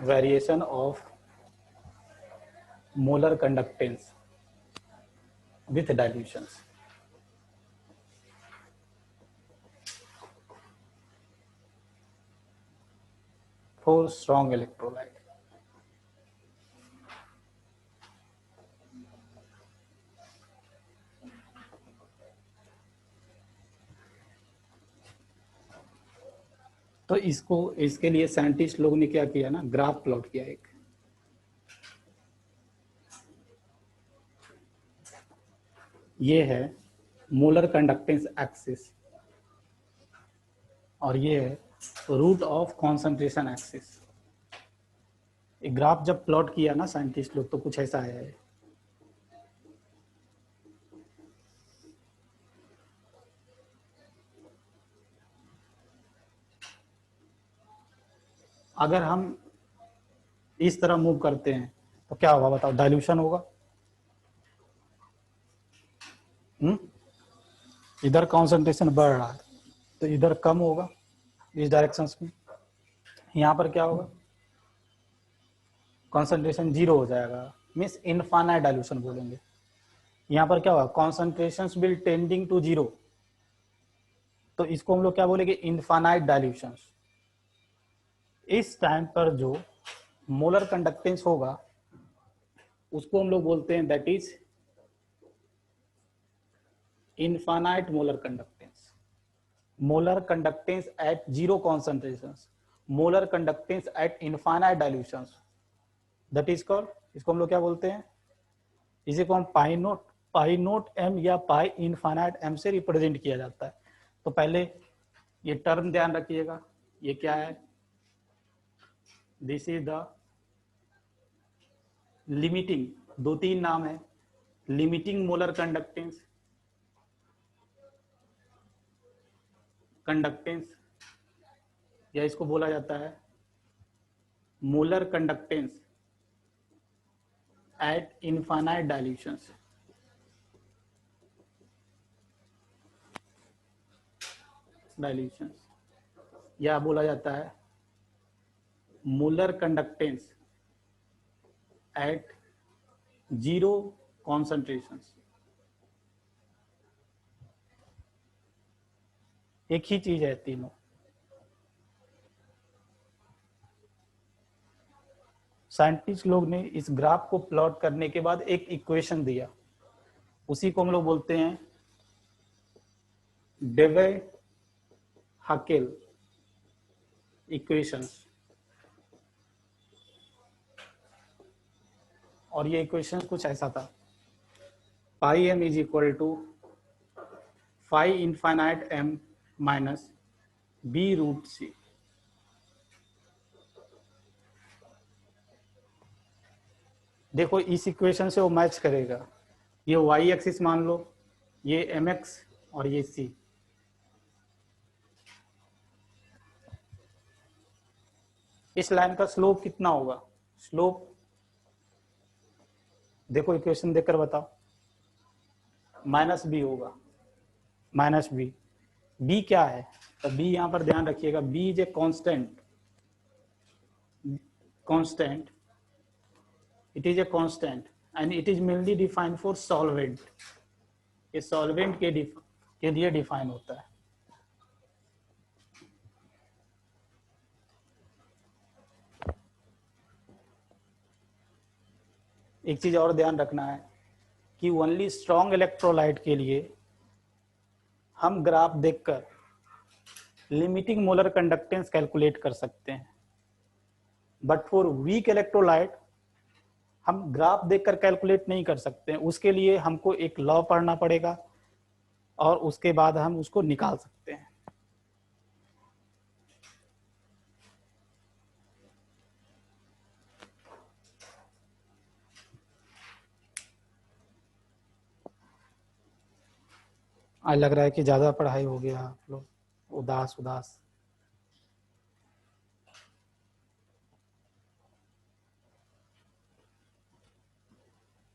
variation of molar conductance with dilutions. For strong electrolyte. तो इसको इसके लिए साइंटिस्ट लोग ने क्या किया ना, ग्राफ प्लॉट किया एक। ये है मोलर कंडक्टेंस एक्सिस और ये है रूट ऑफ कॉन्सेंट्रेशन एक्सिस। एक ग्राफ जब प्लॉट किया ना साइंटिस्ट लोग तो कुछ ऐसा है। अगर हम इस तरह मूव करते हैं तो क्या होगा बताओ, डाइल्यूशन होगा। इधर कॉन्सेंट्रेशन बढ़ रहा है तो इधर कम होगा इस डायरेक्शंस में। यहाँ पर क्या होगा, कॉन्सेंट्रेशन जीरो हो जाएगा, मीन्स इनफाइनाइट डाइल्यूशन बोलेंगे। यहाँ पर क्या होगा, concentrations will tending to zero, तो इसको हम लोग क्या बोलेंगे, इनफाइनाइट डाइल्यूशंस। इस टाइम पर जो मोलर कंडक्टेंस होगा उसको हम लोग बोलते हैं that is infinite molar conductance. Molar conductance at zero concentrations, molar conductance at infinite dilutions, that is called, इसको हम लोग क्या बोलते हैं, इसी को हम पाई नोट एम या पाई इनफाइनाइट एम से रिप्रेजेंट किया जाता है। तो पहले ये टर्म ध्यान रखिएगा, ये क्या है, दिस इज द लिमिटिंग, दो तीन नाम है, लिमिटिंग मोलर कंडक्टेंस, या इसको बोला जाता है molar conductance at infinite dilutions. या बोला जाता है molar conductance at zero concentrations. एक ही चीज है तीनों। साइंटिस्ट लोग ने इस ग्राफ को प्लॉट करने के बाद एक इक्वेशन दिया, उसी को हम लोग बोलते हैं डेवे हाकेल इक्वेशंस। और ये इक्वेशन कुछ ऐसा था, pi m is equal to phi infinite m minus b root c. देखो इस इक्वेशन से वो मैच करेगा, ये वाई एक्सिस मान लो, ये एम एक्स और ये सी। इस लाइन का स्लोप कितना होगा, स्लोप देखो इक्वेशन देखकर बताओ, माइनस बी होगा, माइनस बी। बी क्या है, तो बी यहां पर ध्यान रखिएगा, B is a constant, it is a constant and it is mainly defined for solvent। ये solvent के लिए डिफाइन होता है। एक चीज और ध्यान रखना है कि ओनली स्ट्रॉन्ग इलेक्ट्रोलाइट के लिए हम ग्राफ देखकर लिमिटिंग मोलर कंडक्टेंस कैलकुलेट कर सकते हैं, बट फॉर वीक इलेक्ट्रोलाइट हम ग्राफ देखकर कैलकुलेट नहीं कर सकते हैं। उसके लिए हमको एक लॉ पढ़ना पड़ेगा और उसके बाद हम उसको निकाल सकते हैं। आज लग रहा है कि ज्यादा पढ़ाई हो गया, आप लोग उदास उदास।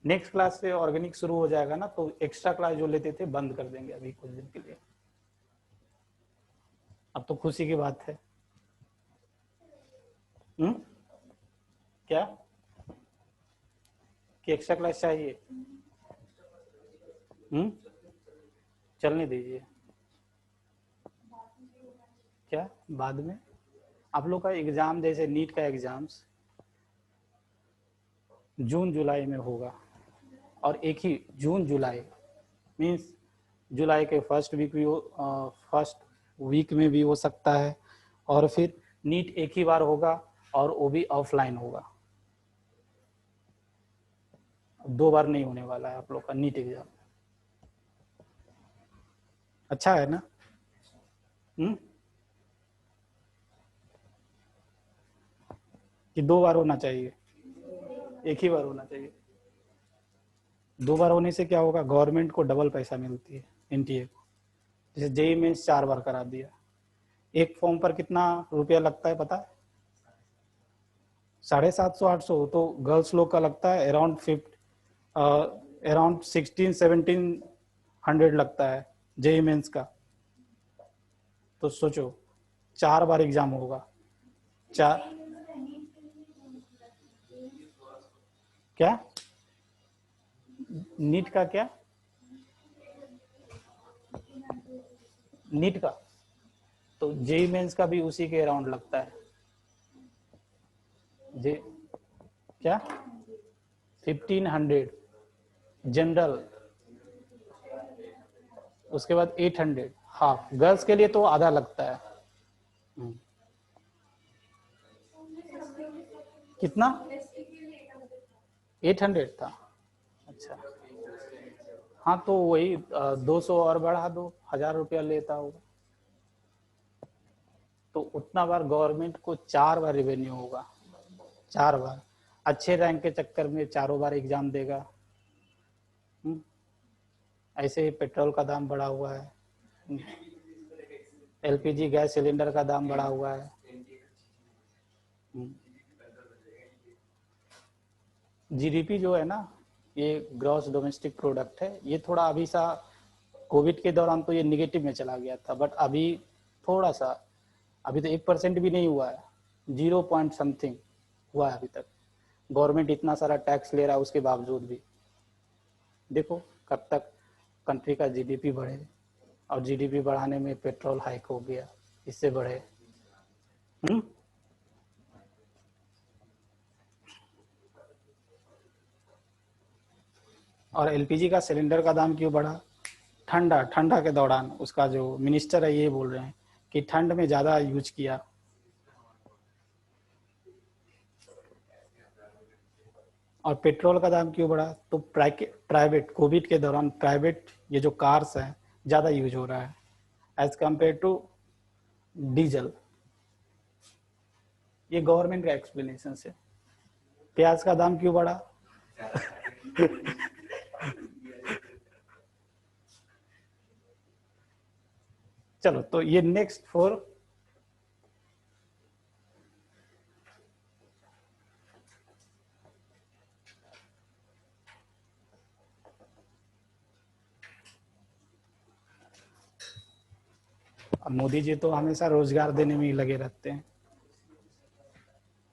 नेक्स्ट क्लास से ऑर्गेनिक शुरू हो जाएगा ना, तो एक्स्ट्रा क्लास जो लेते थे बंद कर देंगे अभी कुछ दिन के लिए। अब तो खुशी की बात है। क्या कि एक्स्ट्रा क्लास चाहिए? चलने दीजिए। क्या बाद में? आप लोग का एग्जाम जैसे नीट का एग्जाम्स जून जुलाई में होगा, और एक ही जून जुलाई मीन्स जुलाई के फर्स्ट वीक में भी हो सकता है, और फिर नीट एक ही बार होगा और वो भी ऑफलाइन होगा। 2 बार नहीं होने वाला है आप लोग का नीट एग्जाम। अच्छा है ना? कि 2 बार होना चाहिए? एक ही बार होना चाहिए। 2 बार होने से क्या होगा, गवर्नमेंट को डबल पैसा मिलती है एनटीए को। जैसे जेई मेंस 4 बार करा दिया, एक फॉर्म पर कितना रुपया लगता है पता है? 750-800। तो गर्ल्स लोग का लगता है अराउंड 16-1700 लगता है जेई मेंस का। तो सोचो 4 बार एग्जाम होगा। चार क्या? नीट का क्या? नीट का तो जेई मेंस का भी उसी के अराउंड लगता है। जे क्या 1500 जनरल, उसके बाद 800 हाफ। गर्ल्स के लिए तो आधा लगता है। कितना? 800 था। अच्छा, हाँ तो वही 200 और बढ़ा दो, 1000 रुपया लेता होगा। तो उतना बार गवर्नमेंट को 4 बार रेवेन्यू होगा। 4 बार अच्छे रैंक के चक्कर में 4 बार एग्जाम देगा। ऐसे ही पेट्रोल का दाम बढ़ा हुआ है, एलपीजी गैस सिलेंडर का दाम बढ़ा हुआ है। जीडीपी जो है ना, ये ग्रॉस डोमेस्टिक प्रोडक्ट है, ये थोड़ा अभी सा कोविड के दौरान तो ये निगेटिव में चला गया था, बट अभी थोड़ा सा, अभी तो 1% भी नहीं हुआ है, 0 पॉइंट समथिंग हुआ है अभी तक। गवर्नमेंट इतना सारा टैक्स ले रहा है उसके बावजूद भी। देखो कब तक कंट्री का जीडीपी बढ़े, और जीडीपी बढ़ाने में पेट्रोल हाइक हो गया, इससे बढ़े। और एलपीजी का सिलेंडर का दाम क्यों बढ़ा? ठंडा के दौरान उसका जो मिनिस्टर है ये बोल रहे हैं कि ठंड में ज़्यादा यूज किया। और पेट्रोल का दाम क्यों बढ़ा? तो प्राइवेट कोविड के दौरान प्राइवेट ये जो कार्स हैं ज़्यादा यूज हो रहा है एज कम्पेयर टू डीजल। ये गवर्नमेंट का एक्सप्लेनेशन है। प्याज का दाम क्यों बढ़ा? चलो तो ये नेक्स्ट 4 अब मोदी जी तो हमेशा रोजगार देने में ही लगे रहते हैं।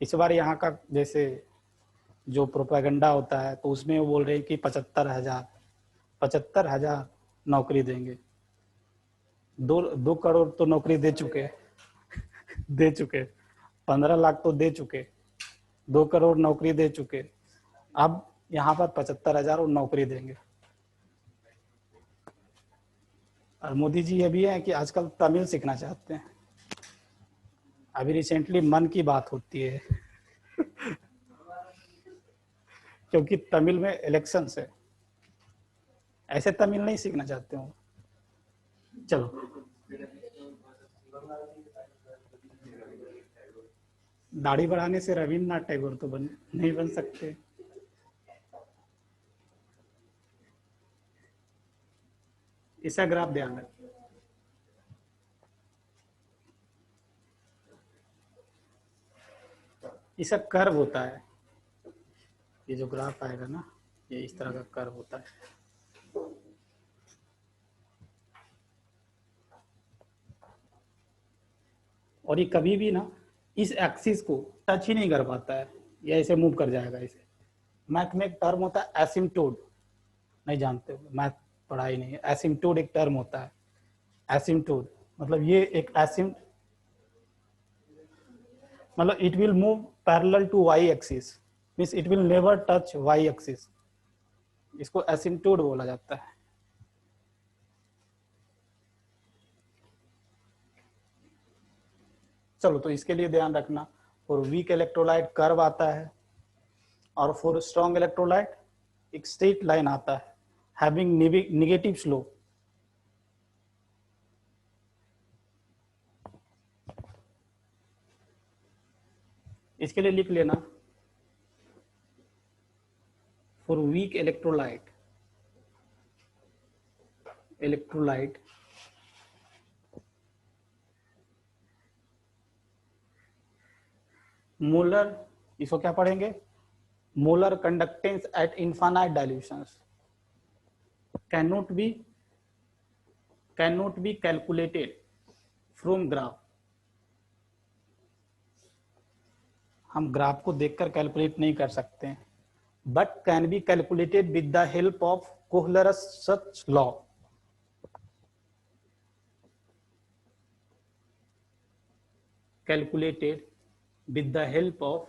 इस बार यहाँ का जैसे जो प्रोपेगेंडा होता है तो उसमें वो बोल रहे हैं कि 75,000 नौकरी देंगे। 2 करोड़ तो नौकरी दे चुके 15 लाख तो दे चुके, 2 करोड़ नौकरी दे चुके, अब यहाँ पर 75,000 नौकरी देंगे। और मोदी जी ये भी है कि आजकल तमिल सीखना चाहते हैं। अभी रिसेंटली मन की बात होती है क्योंकि तमिल में इलेक्शन है, ऐसे तमिल नहीं सीखना चाहते हो। चलो दाढ़ी बढ़ाने से रविन्द्रनाथ टैगोर तो नहीं बन सकते। इसका ग्राफ ध्यान रखिए। इसका कर्व होता है, ये जो ग्राफ आएगा ना ये इस तरह का कर्व होता है। और ये कभी भी ना इस एक्सिस को टच ही नहीं कर पाता है। ये ऐसे मूव कर जाएगा ऐसे। मैथ में एक टर्म होता है एसिम्प्टोड, नहीं जानते हो, मैथ पढ़ा ही नहीं है। एसिम्प्टोड एक टर्म होता है, एसिम्प्टोड मतलब ये एक एसिम मतलब it will move parallel to Y axis, means it will never touch Y axis, इसको एसिम्प्टोड बोला जाता है। चलो तो इसके लिए ध्यान रखना, फॉर वीक इलेक्ट्रोलाइट कर्व आता है और फॉर स्ट्रॉन्ग इलेक्ट्रोलाइट एक स्ट्रेट लाइन आता है हैविंग नेगेटिव स्लोप। इसके लिए लिख लेना, फॉर वीक इलेक्ट्रोलाइट मोलर, इसको क्या पढ़ेंगे, molar conductance at infinite dilutions cannot be calculated from graph. हम ग्राफ को देखकर कैलकुलेट नहीं कर सकते हैं, but can be calculated with the help of Kohlrausch such law. Calculated with the help of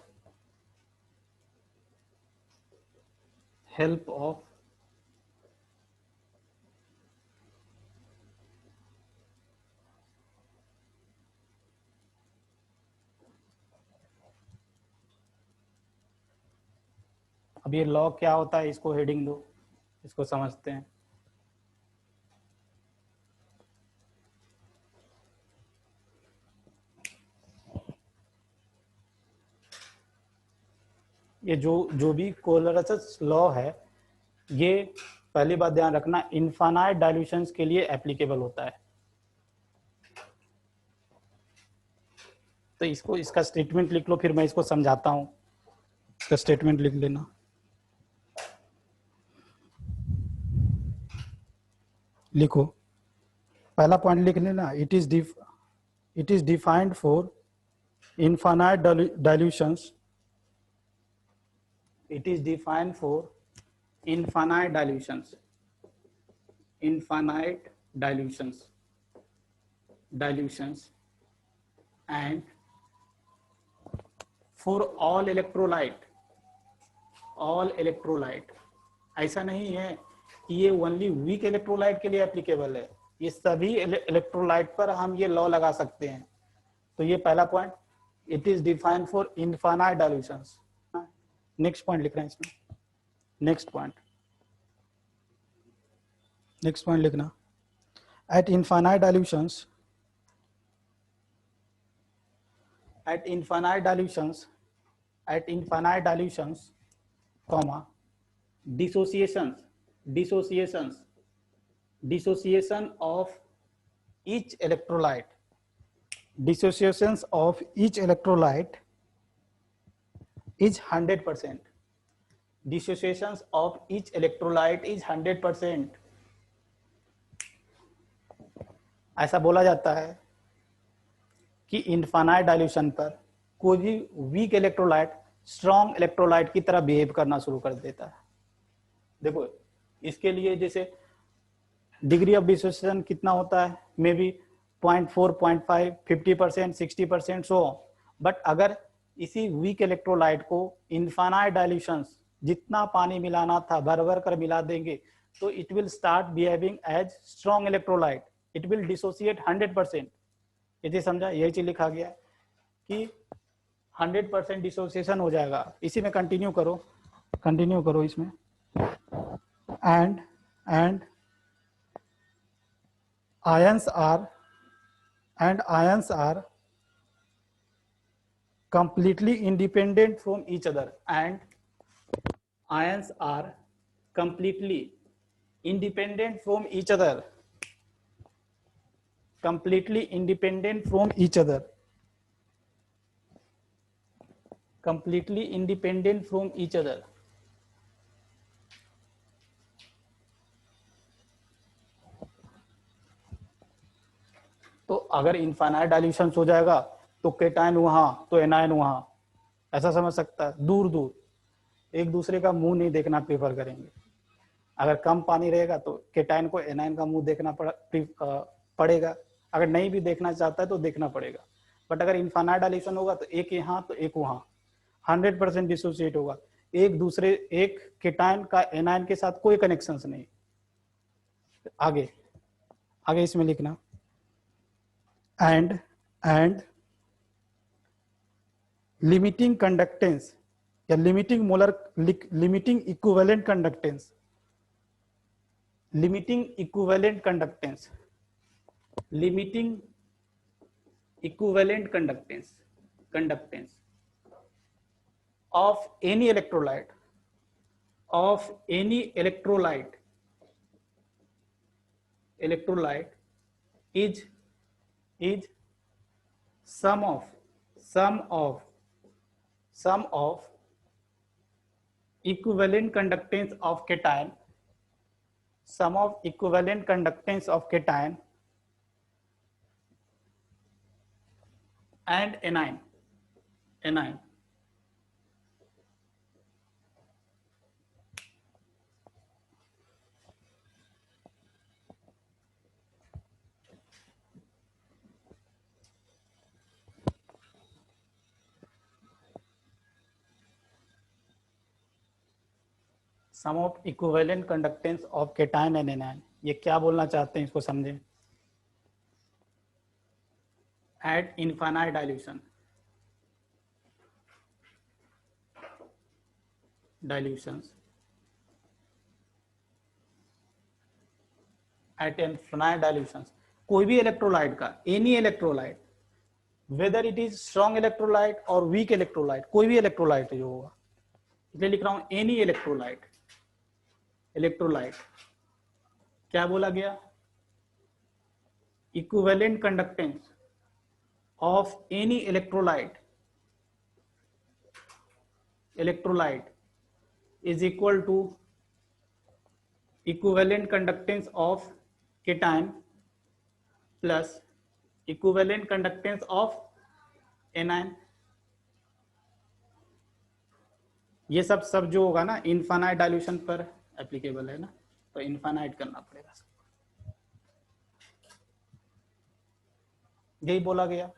अब ये लॉ क्या होता है, इसको हेडिंग दो, इसको समझते हैं। ये जो भी कोहलरस लॉ है, ये पहली बात ध्यान रखना इनफाइनाइट डाइल्यूशंस के लिए एप्लीकेबल होता है। तो इसको, इसका स्टेटमेंट लिख लो, फिर मैं इसको समझाता हूं। इसका स्टेटमेंट लिख लेना, लिखो, पहला पॉइंट लिख लेना, it is defined for infinite dilutions, it is defined for infinite dilutions and for all electrolyte ऐसा नहीं है कि ये ओनली वीक इलेक्ट्रोलाइट के लिए एप्लीकेबल है, ये सभी इलेक्ट्रोलाइट पर हम ये लॉ लगा सकते हैं। तो ये पहला point, it is defined for infinite dilutions. Next point लिख रहे हैं इसमें, नेक्स्ट पॉइंट लिखना, eight infinite dilutions comma dissociation of each electrolyte is 100%. Dissociations of each electrolyte is 100%। ऐसा बोला जाता है कि इनफाइनाइट डाइल्यूशन पर कोई भी वीक इलेक्ट्रोलाइट स्ट्रॉन्ग इलेक्ट्रोलाइट की तरह बिहेव करना शुरू कर देता है। देखो इसके लिए जैसे डिग्री ऑफ डिसोसिएशन कितना होता है, मे बी 0.4, 0.5, 50%, 60%, सो। बट अगर इसी वीक इलेक्ट्रोलाइट को इनफाइनाइट डाइल्यूशंस जितना पानी मिलाना था भर भर कर मिला देंगे, तो it will start behaving as strong electrolyte, it will dissociate 100%। यदि समझा, यही चीज लिखा गया कि 100% डिसोसिएशन हो जाएगा। इसी में कंटिन्यू करो इसमें, and ions are completely independent from each other, and ions are completely independent from each other, completely independent from each other, completely independent from each other। तो अगर इनफाइनाइट डाइल्यूशन हो जाएगा तो केटायन वहां तो एनायन वहां, ऐसा समझ सकता है, दूर दूर एक दूसरे का मुंह नहीं देखना प्रेफर करेंगे। अगर कम पानी रहेगा तो केटाइन को एनाइन का मुंह देखना पड़ेगा, अगर नहीं भी देखना चाहता है तो देखना पड़ेगा। बट अगर इनफाइनाइट डायल्यूशन होगा तो एक यहाँ तो एक वहाँ, 100% डिसोसिएट होगा, एक दूसरे, एक केटाइन का एनाइन के साथ कोई कनेक्शन नहीं। आगे आगे इसमें लिखना एंड लिमिटिंग कंडक्टेंस या limiting molar, limiting equivalent conductance, limiting equivalent conductance, limiting equivalent conductance of any electrolyte, electrolyte is sum of equivalent conductance of cation, sum of equivalent conductance of cation and anion. Sum of equivalent conductance of cation and anion, ये क्या बोलना चाहते हैं इसको समझें। At infinite dilutions at infinite dilutions, कोई भी electrolyte का, any electrolyte, whether it is strong electrolyte और वीक इलेक्ट्रोलाइट, कोई भी इलेक्ट्रोलाइट जो होगा, इसलिए लिख रहा हूं एनी इलेक्ट्रोलाइट। क्या बोला गया, equivalent conductance of any electrolyte is equal to equivalent conductance of cation plus equivalent conductance of anion। ये सब जो होगा ना इनफाइनाइट डाइल्यूशन पर एप्लीकेबल है ना, तो इनफाइनाइट करना पड़ेगा, यही बोला गया।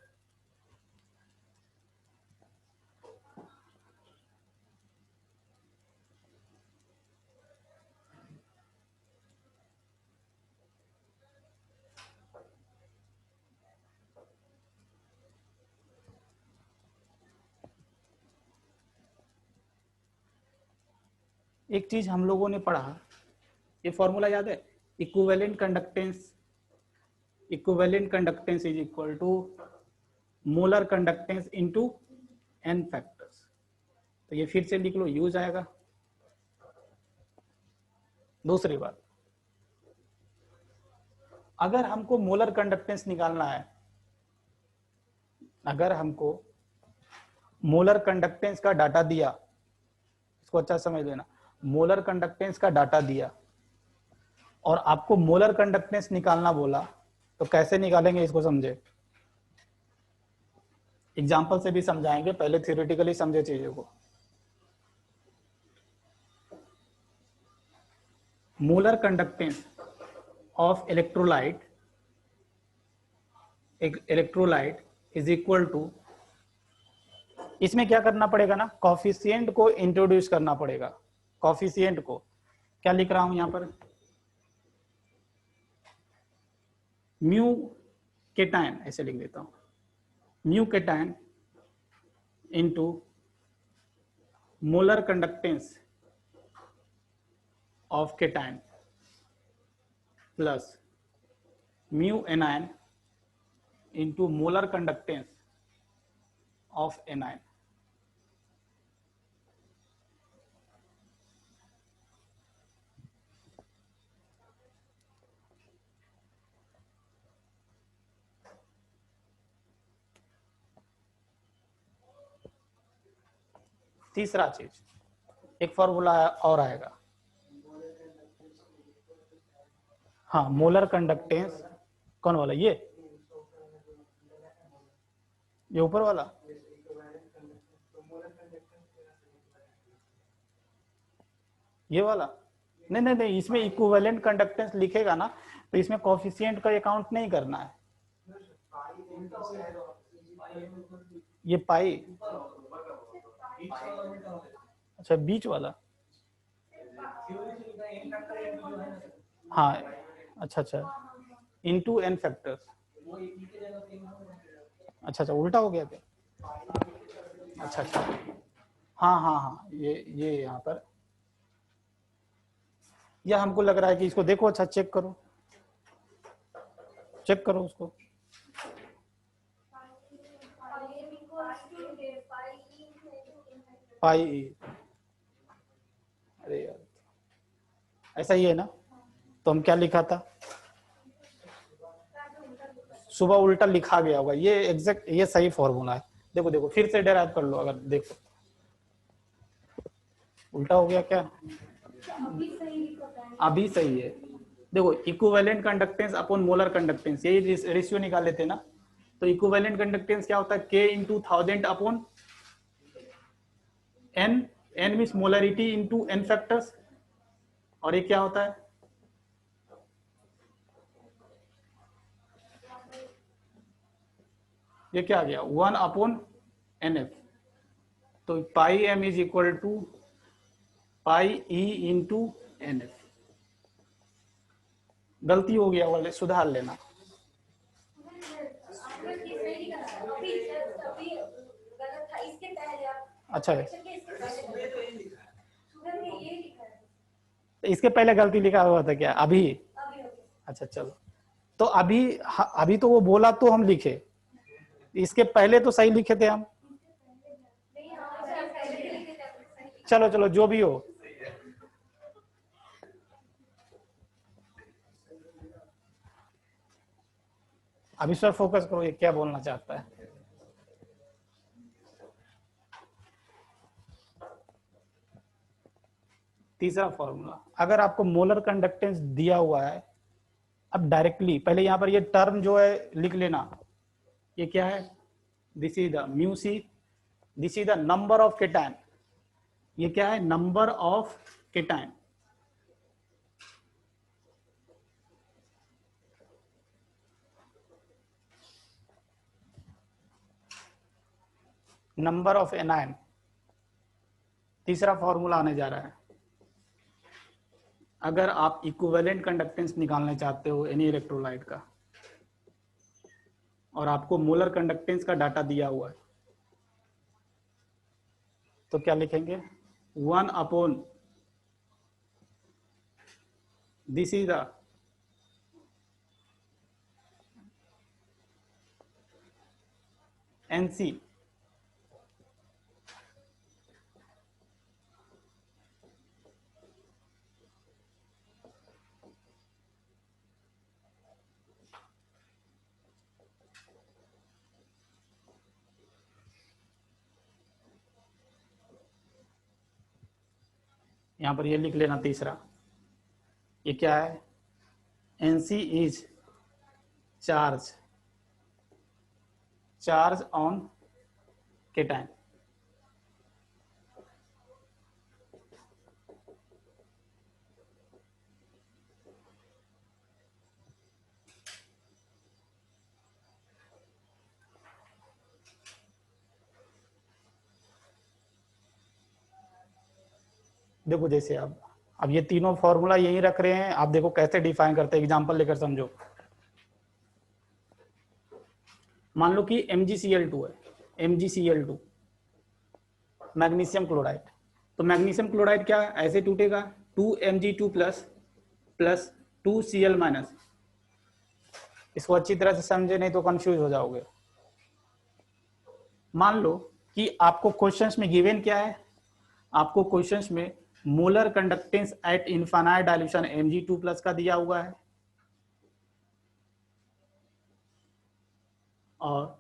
एक चीज हम लोगों ने पढ़ा, ये फॉर्मूला याद है, equivalent conductance is equal to molar conductance into n factors. तो ये फिर से लिख लो, यूज आएगा। दूसरी बात, अगर हमको मोलर कंडक्टेंस निकालना है, अगर हमको मोलर कंडक्टेंस का डाटा दिया, इसको अच्छा समझ लेना, मोलर कंडक्टेंस का डाटा दिया और आपको मोलर कंडक्टेंस निकालना बोला, तो कैसे निकालेंगे इसको समझे, एग्जांपल से भी समझाएंगे, पहले थ्योरेटिकली समझे चीजों को। Molar conductance of electrolyte is equal to, इसमें क्या करना पड़ेगा ना, कॉफिशिएंट को इंट्रोड्यूस करना पड़ेगा। कॉफिशिएंट को क्या लिख रहा हूं यहां पर, म्यू केटायन, ऐसे लिख देता हूं, mu cation into molar conductance of cation plus mu anion into molar conductance of anion. तीसरा चीज, एक फॉर्मूला और आएगा, हाँ, मोलर कंडक्टेंस, कौन वाला, ये ऊपर वाला, ये वाला नहीं नहीं नहीं, इसमें इक्विवेलेंट कंडक्टेंस लिखेगा ना, तो इसमें कोफिशिएंट का अकाउंट नहीं करना है। ये पाई, अच्छा बीच वाला, हाँ अच्छा अच्छा, इनटू एन फैक्टर्स, अच्छा अच्छा उल्टा हो गया क्या, अच्छा अच्छा, हाँ हाँ हाँ, ये यहाँ पर, या हमको लग रहा है कि इसको देखो, अच्छा चेक करो, चेक करो उसको, पाई ई, अरे यार ऐसा ही है ना, तो हम क्या लिखा था, सुबह उल्टा लिखा गया होगा, ये एग्जैक्ट ये सही फॉर्मूला है। देखो देखो फिर से डेराइव कर लो, अगर देखो उल्टा हो गया क्या, अभी सही है। देखो equivalent conductance upon molar conductance, यही रेशियो निकाल लेते ना, तो इक्विवेलेंट कंडक्टेंस क्या होता है, K into 1000 upon N, N means molarity into N factors, और ये क्या होता है, ये क्या आ गया 1 अपॉन NF, तो pi M is equal to pi E into NF। गलती हो गया वाले, सुधार लेना। अच्छा है, इसके पहले गलती लिखा हुआ था क्या अभी, अच्छा चलो, तो अभी तो वो बोला तो हम लिखे, इसके पहले तो सही लिखे थे हम, चलो चलो जो भी हो, अभी सर फोकस करो, ये क्या बोलना चाहता है। तीसरा फॉर्मूला, अगर आपको मोलर कंडक्टेंस दिया हुआ है, अब डायरेक्टली पहले यहां पर ये टर्म जो है लिख लेना, ये क्या है, this is the mu C, this is the number of cation, ये क्या है, number of cation, number of anion, तीसरा फॉर्मूला आने जा रहा है। अगर आप इक्विवेलेंट कंडक्टेंस निकालना चाहते हो एनी इलेक्ट्रोलाइट का, और आपको मोलर कंडक्टेंस का डाटा दिया हुआ है, तो क्या लिखेंगे, 1 upon this is the NC, यहां पर ये लिख लेना तीसरा, ये क्या है, NC is charge, charge on cation, देखो जैसे अब ये तीनों फॉर्मूला यही रख रहे हैं, आप देखो कैसे डिफाइन करते हैं, एग्जांपल लेकर समझो। मान लो कि MgCl2 है, MgCl2 मैग्नीशियम क्लोराइड, तो मैग्नीशियम क्लोराइड क्या ऐसे टूटेगा, 2Mg2 plus plus 2Cl minus, इसको अच्छी तरह से समझे नहीं तो कंफ्यूज हो जाओगे। मान लो कि आपको क्वेश्चंस में गिवन क्या है, आपको क्वेश्चंस में molar conductance at infinite dilution Mg2 plus का दिया हुआ है, और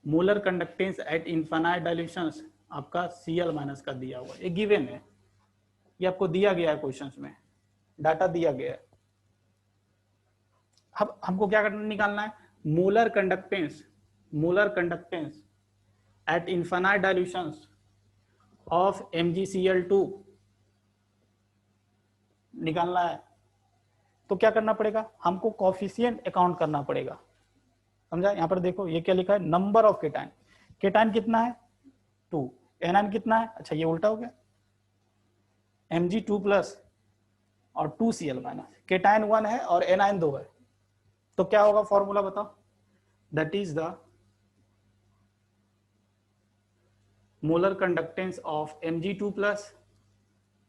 molar conductance at infinite dilution आपका Cl माइनस का दिया हुआ है, ये गिवन है, ये आपको दिया गया है क्वेश्चंस में, डाटा दिया गया है। अब हमको क्या करना, निकालना है molar conductance, molar conductance at infinite dilution of MgCl2 निकालना है तो क्या करना पड़ेगा, हमको कोफिशिएंट अकाउंट करना पड़ेगा। समझा? यहाँ पर देखो ये क्या लिखा है, नंबर ऑफ केटाइन। केटाइन कितना है 2, एनाइन कितना है, अच्छा ये उल्टा हो गया, Mg2+ और 2Cl-। केटाइन 1 है और एनाइन 2 है, तो क्या होगा फॉर्मूला बताओ, that is the molar conductance of Mg2+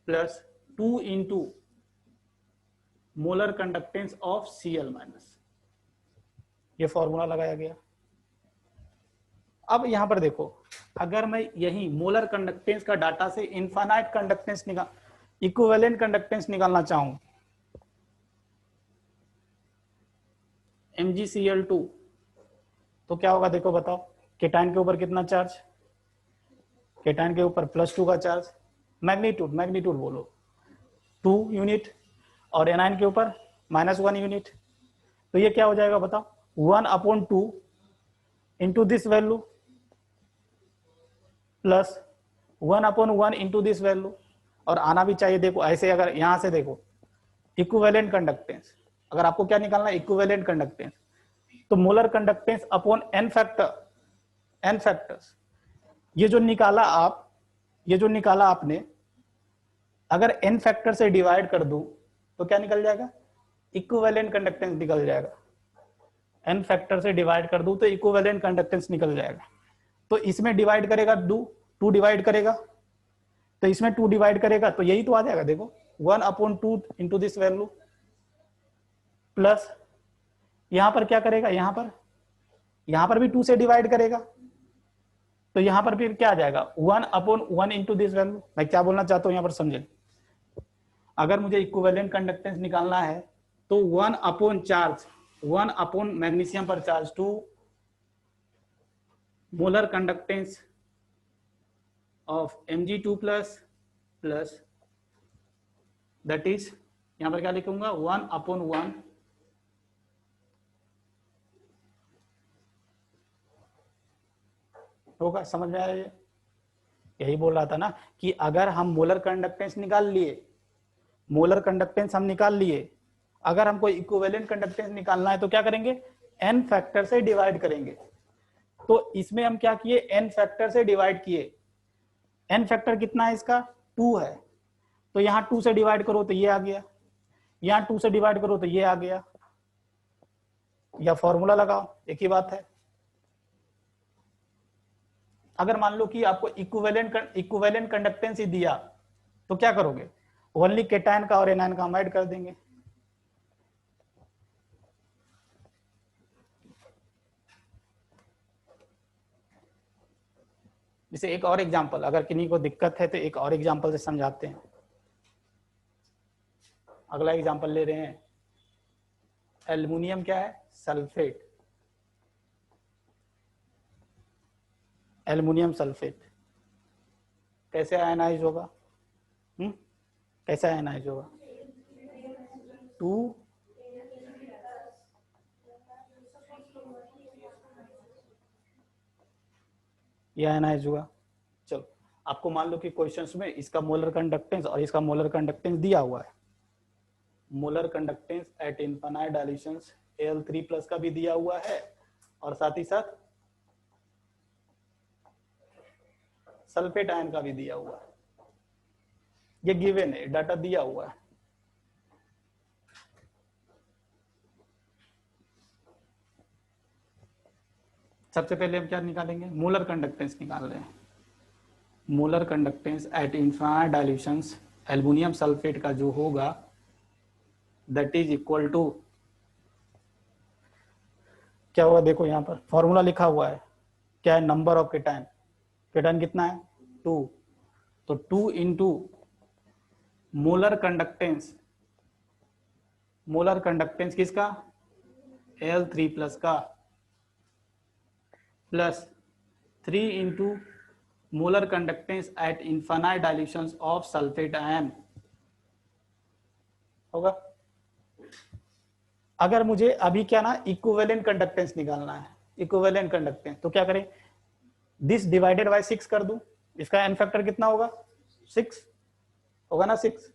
plus 2 into molar conductance of Cl-। ये फॉर्मूला लगाया गया। अब यहां पर देखो, अगर मैं यही मोलर कंडक्टेंस का डाटा से इनफाइनाइट कंडक्टेंस इक्विवेलेंट कंडक्टेंस निकालना चाहूं, MgCl2, तो क्या होगा देखो बताओ, केटाइन के ऊपर कितना चार्ज, केटाइन के ऊपर +2 का चार्ज, मैग्नीट्यूड बोलो 2 यूनिट, और एनाइन के ऊपर -1 यूनिट, तो ये क्या हो जाएगा बताओ, 1/2 into this value plus 1/1 into this value, और आना भी चाहिए। देखो ऐसे, अगर यहां से देखो इक्विवेलेंट कंडक्टेंस, अगर आपको क्या निकालना है इक्विवेलेंट कंडक्टेंस, तो molar conductance upon n factors, ये जो निकाला आपने, अगर n फैक्टर से डिवाइड कर दूं तो क्या निकल जाएगा, इक्विवेलेंट कंडक्टेंस निकल जाएगा। n फैक्टर से डिवाइड कर दूं तो इक्विवेलेंट कंडक्टेंस निकल जाएगा। तो इसमें डिवाइड करेगा 2 डिवाइड करेगा, तो इसमें 2 डिवाइड करेगा तो यही तो आ जाएगा, देखो 1/2 इंटू दिस वैल्यू प्लस यहां पर क्या करेगा, यहां पर भी 2 से डिवाइड करेगा, तो यहां पर फिर क्या आ जाएगा 1/1 इंटू दिस वैल्यू। मैं क्या बोलना चाहता हूं यहां पर समझे, अगर मुझे इक्विवेलेंट कंडक्टेंस निकालना है तो 1/चार्ज मैग्नीशियम पर charge 2 molar conductance of Mg2+ plus that is, यहां पर क्या लिखूंगा 1/1 होगा। समझ में आया? यही बोल रहा था ना कि अगर हम मोलर कंडक्टेंस निकाल लिए, अगर हमको इक्विवेलेंट कंडक्टेंस निकालना है तो क्या करेंगे, n फैक्टर से डिवाइड करेंगे। तो इसमें हम क्या किए, n फैक्टर से डिवाइड किए, n फैक्टर कितना है इसका 2 है, तो यहां 2 से डिवाइड करो तो ये आ गया, यहां 2 से डिवाइड करो तो ये आ गया, या फॉर्मूला लगाओ, एक ही बात है। अगर मान लो कि आपको इक्विवेलेंट कंडक्टेंस ही दिया तो क्या करोगे, ओनली केटायन का और एनायन का हम ऐड कर देंगे। जैसे एक और एग्जांपल, अगर किन्हीं को दिक्कत है तो एक और एग्जांपल से समझाते हैं। अगला एग्जांपल ले रहे हैं, एल्युमिनियम क्या है, सल्फेट, एल्युमिनियम सल्फेट कैसे आयनाइज होगा, कैसे आयनाइज होगा, 2 ये आयनाइज हुआ। चलो आपको मान लो कि क्वेश्चंस में इसका मोलर कंडक्टेंस और इसका मोलर कंडक्टेंस दिया हुआ है, molar conductance at infinite dilutions Al3+ का भी दिया हुआ है, और साथ ही साथ सल्फेट आयन का भी दिया हुआ है। ये गिवन है, डाटा दिया हुआ है। सबसे पहले हम क्या निकालेंगे, मोलर कंडक्टेंस निकाल रहे हैं। Molar conductance at infinite dilutions aluminium sulphate का जो होगा दैट इज इक्वल टू, क्या होगा देखो यहां पर फॉर्मूला लिखा हुआ है, क्या है, नंबर ऑफ केटायन, केटायन कितना है 2, तो 2 इंटू मोलर कंडक्टेंस किसका, Al3+ का, plus 3 into molar conductance at infinite dilutions of sulphate ion होगा। अगर मुझे अभी क्या ना इक्विवेलेंट कंडक्टेंस निकालना है, इक्विवेलेंट कंडक्टेंस, तो क्या करें, दिस डिवाइडेड बाय 6 कर दूं, इसका n फैक्टर कितना होगा 6 होगा ना, 6,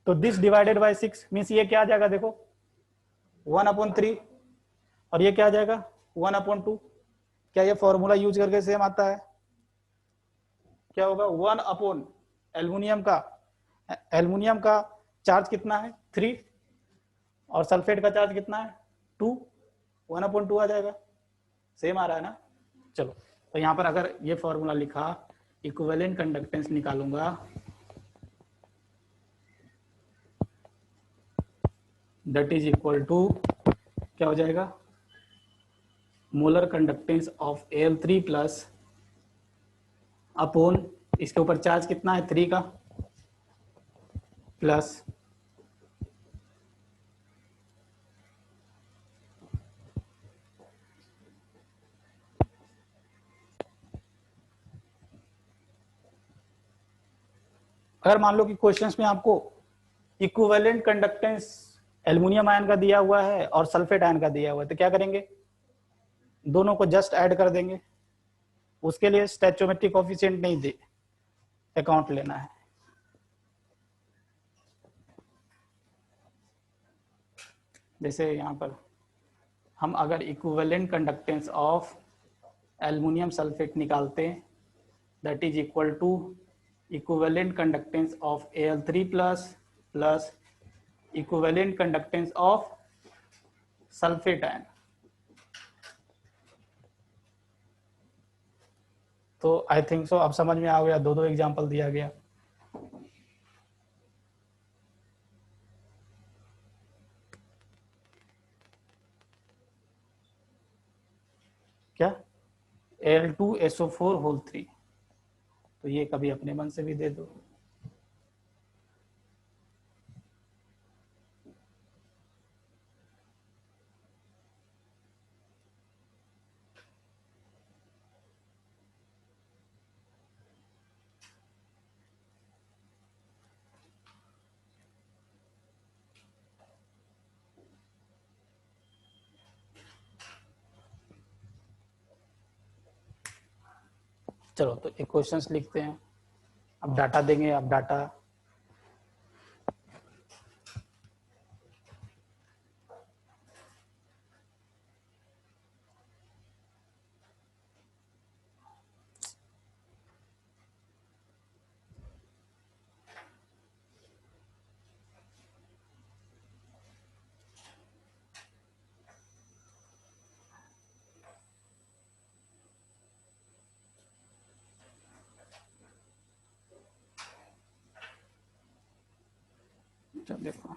तो दिस डिवाइडेड बाय 6 मीन्स ये क्या आ जाएगा, देखो 1/3, और ये क्या आ जाएगा 1/2। क्या ये फॉर्मूला यूज करके सेम आता है? क्या होगा 1 एल्युमिनियम का, एल्युमिनियम का चार्ज कितना है 3, और सल्फेट का चार्ज कितना है 2, 1/2 आ जाएगा, सेम आ रहा है ना। चलो तो यहाँ पर अगर ये फॉर्मूला लिखा, इक्विवेलेंट कंडक्टेंस निकालूंगा, दैट इज इक्वल टू क्या हो जाएगा, molar conductance of Al3 plus upon इसके ऊपर चार्ज कितना है 3 का, प्लस अगर मान लो कि क्वेश्चंस में आपको इक्विवेलेंट कंडक्टेंस एल्युमिनियम आयन का दिया हुआ है और सल्फेट आयन का दिया हुआ है, तो क्या करेंगे, दोनों को जस्ट ऐड कर देंगे। उसके लिए स्टैचोमेट्रिक कोफिशिएंट नहीं दे अकाउंट लेना है। जैसे यहाँ पर हम अगर equivalent conductance of aluminium sulphate निकालते हैं, that is equal to equivalent conductance of Al3 plus plus equivalent conductance of sulphate ion. तो आई थिंक सो अब समझ में आ गया, दो एग्जांपल दिया गया। क्या Al2SO4 होल 3, तो ये कभी अपने मन से भी दे दो। चलो तो इक्वेशंस लिखते हैं, अब डाटा देंगे, अब डाटा देखो,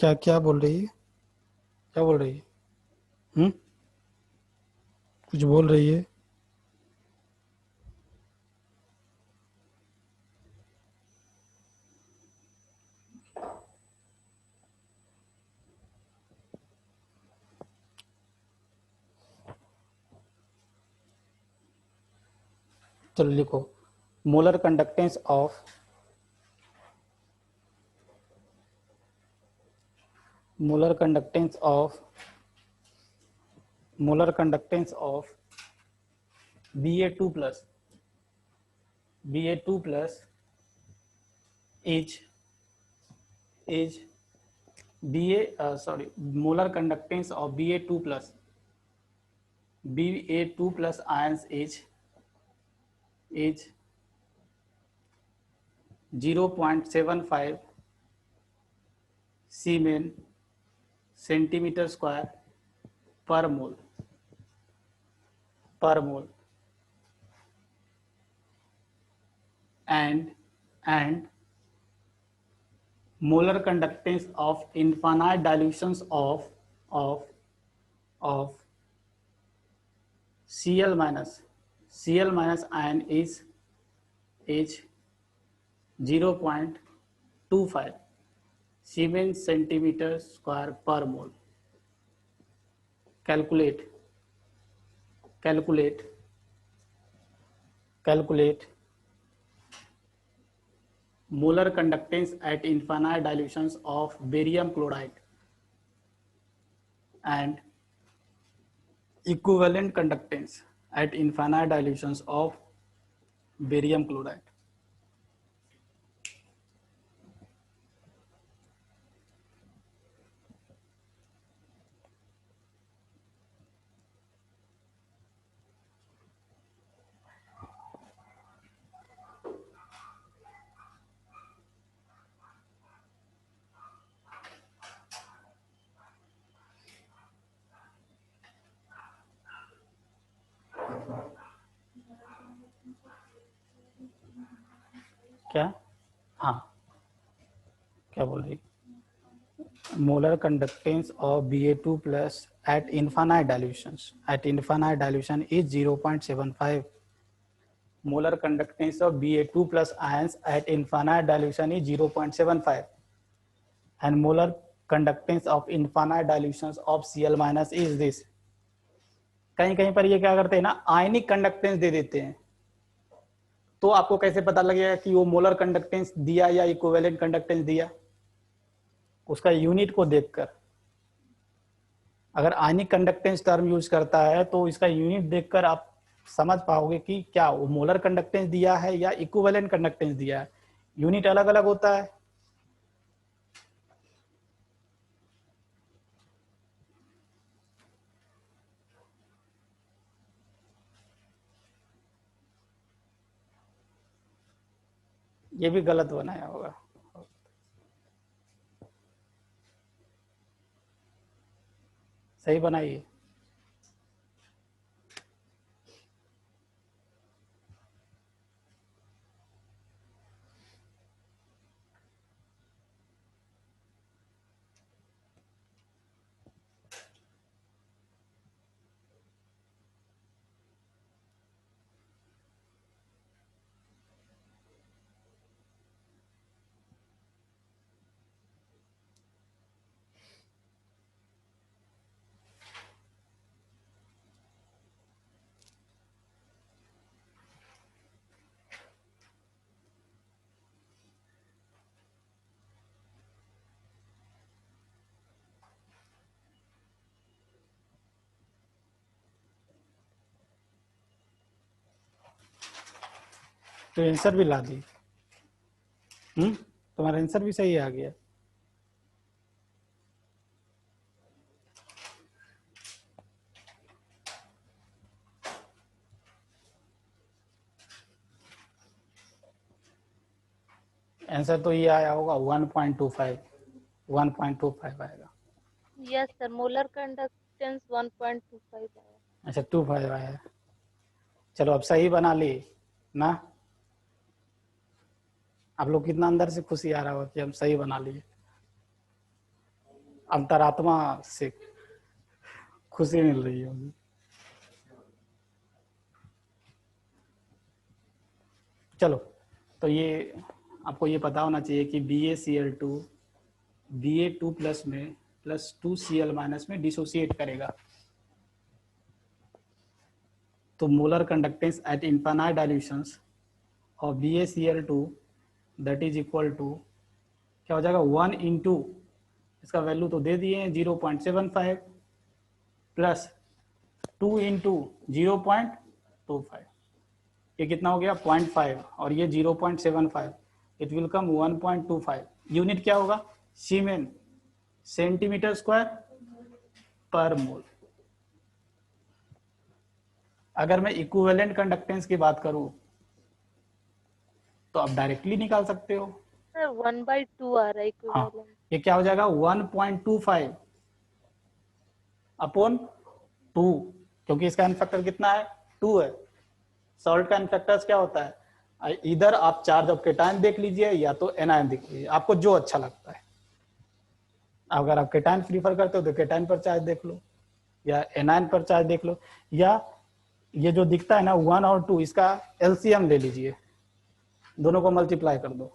क्या क्या बोल रही है, क्या बोल रही है? कुछ बोल रही है? चलो लिखो, molar conductance of molar conductance of molar conductance of Ba2 plus Ba2 plus is molar conductance of Ba2 plus ions is 0.75 Siemens centimeter square per mole and molar conductance of infinite dilutions of Cl minus ion is 0.25 Siemens centimeter square per mole. Calculate calculate molar conductance at infinite dilutions of barium chloride and equivalent conductance at infinite dilutions of barium chloride. क्या? हाँ, क्या बोल रही? Molar conductance of Ba2 plus at infinite dilutions. At infinite dilution is 0.75. Molar conductance of Ba2 plus ions at infinite dilution is 0.75. And molar conductance of infinite dilutions of Cl minus is this. कहीं कहीं पर ये क्या करते हैं ना, ionic conductance दे देते हैं, तो आपको कैसे पता लगेगा कि वो मोलर कंडक्टेंस दिया या इक्विवेलेंट कंडक्टेंस दिया? उसका यूनिट को देखकर। अगर आयनिक कंडक्टेंस टर्म यूज करता है तो इसका यूनिट देखकर आप समझ पाओगे कि क्या वो मोलर कंडक्टेंस दिया है या इक्विवेलेंट कंडक्टेंस दिया है। यूनिट अलग अलग होता है। ये भी गलत बनाया होगा। सही बनाइए। तो आंसर भी ला दी। तुम्हारा आंसर भी सही आ गया। आंसर तो ये आया होगा 1.25 1.25 आएगा। यस सर, मोलर कंडक्टेंस 1.25 आया। अच्छा 25 आया। चलो अब सही बना ली ना। आप लोग कितना अंदर से खुशी आ रहा हो कि हम सही बना लिए। अंतरात्मा से खुशी मिल रही है मुझे। चलो, तो ये आपको ये पता होना चाहिए कि BaCl2 Ba2 प्लस में प्लस 2Cl माइनस में डिसोसिएट करेगा। तो molar conductance at infinite dilutions और BaCl2 that is equal to क्या हो जाएगा 1 इंटू इसका वैल्यू तो दे दिए हैं 0.75 प्लस 2 इंटू 0.25। ये कितना हो गया 0.5 और ये 0.75। It will come 1.25। यूनिट क्या होगा? सीमेन सेंटीमीटर स्क्वायर पर मोल। अगर मैं इक्विवेलेंट कंडक्टेंस की बात करूं तो आप डायरेक्टली निकाल सकते हो। सर 1/2 आ रहा है इक्विवेलेंट। हाँ, ये क्या हो जाएगा 1.25 अपॉन 2, क्योंकि इसका एन फैक्टर कितना है 2 है। सॉल्ट का एन फैक्टर्स क्या होता है? इधर आप चार्ज ऑफ केटायन देख लीजिए या तो एनायन देख लीजिए, आपको जो अच्छा लगता है। अगर आप केटायन प्रीफर करते हो तो केटायन पर चार्ज देख लो या एनायन पर चार्ज देख लो, या ये जो दिखता है ना 1 और 2 इसका एलसीएम ले लीजिए, दोनों को मल्टीप्लाई कर दो।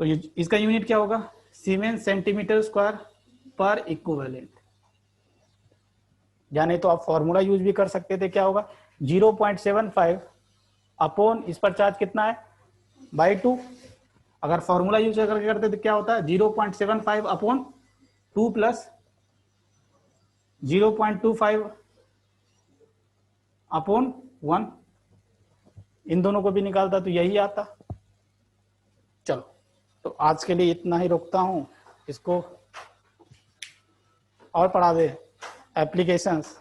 तो ये इसका यूनिट क्या होगा? सीमेंस सेंटीमीटर स्क्वायर पर इक्विवेलेंट। या नहीं तो आप फॉर्मूला यूज भी कर सकते थे, क्या होगा 0.75 अपॉन इस पर चार्ज कितना है बाई 2। अगर फॉर्मूला यूज करके करते तो क्या होता है 0.75 अपॉन 2 प्लस 0.25 अपॉन 1, इन दोनों को भी निकालता तो यही आता। चलो तो आज के लिए इतना ही रोकता हूं, इसको और पढ़ा दे एप्लीकेशंस।